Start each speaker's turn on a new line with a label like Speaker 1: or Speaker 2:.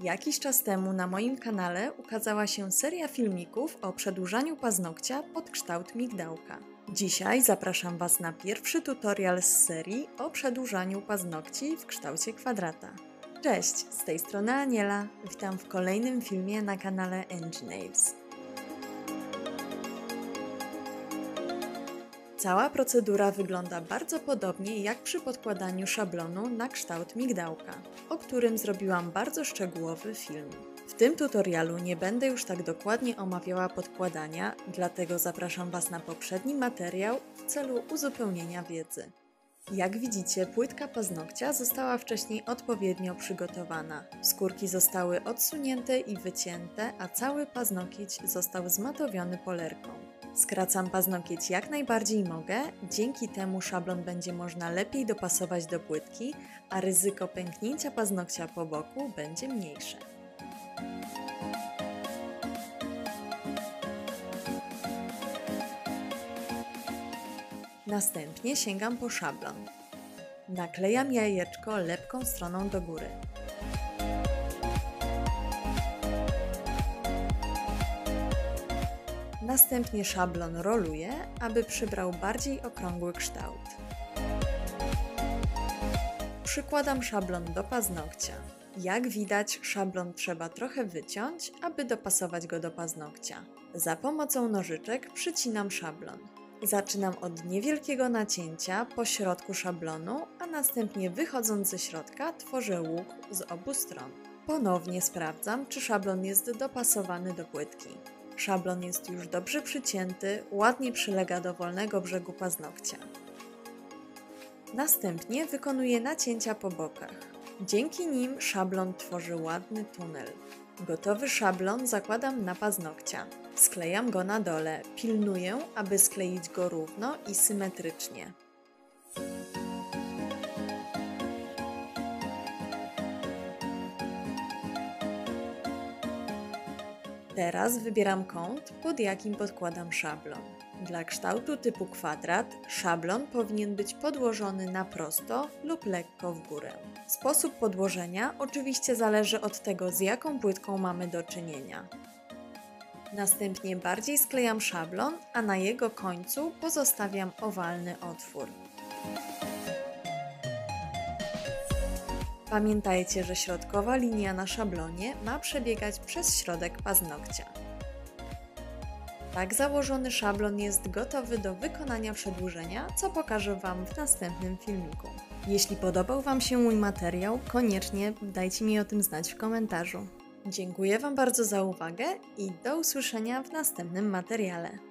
Speaker 1: Jakiś czas temu na moim kanale ukazała się seria filmików o przedłużaniu paznokcia pod kształt migdałka. Dzisiaj zapraszam Was na pierwszy tutorial z serii o przedłużaniu paznokci w kształcie kwadrata. Cześć, z tej strony Aniela. Witam w kolejnym filmie na kanale NG Nails. Cała procedura wygląda bardzo podobnie jak przy podkładaniu szablonu na kształt migdałka, o którym zrobiłam bardzo szczegółowy film. W tym tutorialu nie będę już tak dokładnie omawiała podkładania, dlatego zapraszam Was na poprzedni materiał w celu uzupełnienia wiedzy. Jak widzicie, płytka paznokcia została wcześniej odpowiednio przygotowana. Skórki zostały odsunięte i wycięte, a cały paznokieć został zmatowiony polerką. Skracam paznokieć jak najbardziej mogę, dzięki temu szablon będzie można lepiej dopasować do płytki, a ryzyko pęknięcia paznokcia po boku będzie mniejsze. Następnie sięgam po szablon. Naklejam jajeczko lepką stroną do góry. Następnie szablon roluję, aby przybrał bardziej okrągły kształt. Przykładam szablon do paznokcia. Jak widać, szablon trzeba trochę wyciąć, aby dopasować go do paznokcia. Za pomocą nożyczek przycinam szablon. Zaczynam od niewielkiego nacięcia po środku szablonu, a następnie wychodząc ze środka tworzę łuk z obu stron. Ponownie sprawdzam, czy szablon jest dopasowany do płytki. Szablon jest już dobrze przycięty, ładnie przylega do wolnego brzegu paznokcia. Następnie wykonuję nacięcia po bokach. Dzięki nim szablon tworzy ładny tunel. Gotowy szablon zakładam na paznokcia. Sklejam go na dole. Pilnuję, aby skleić go równo i symetrycznie. Teraz wybieram kąt, pod jakim podkładam szablon. Dla kształtu typu kwadrat szablon powinien być podłożony na prosto lub lekko w górę. Sposób podłożenia oczywiście zależy od tego, z jaką płytką mamy do czynienia. Następnie bardziej sklejam szablon, a na jego końcu pozostawiam owalny otwór. Pamiętajcie, że środkowa linia na szablonie ma przebiegać przez środek paznokcia. Tak założony szablon jest gotowy do wykonania przedłużenia, co pokażę Wam w następnym filmiku. Jeśli podobał Wam się mój materiał, koniecznie dajcie mi o tym znać w komentarzu. Dziękuję Wam bardzo za uwagę i do usłyszenia w następnym materiale.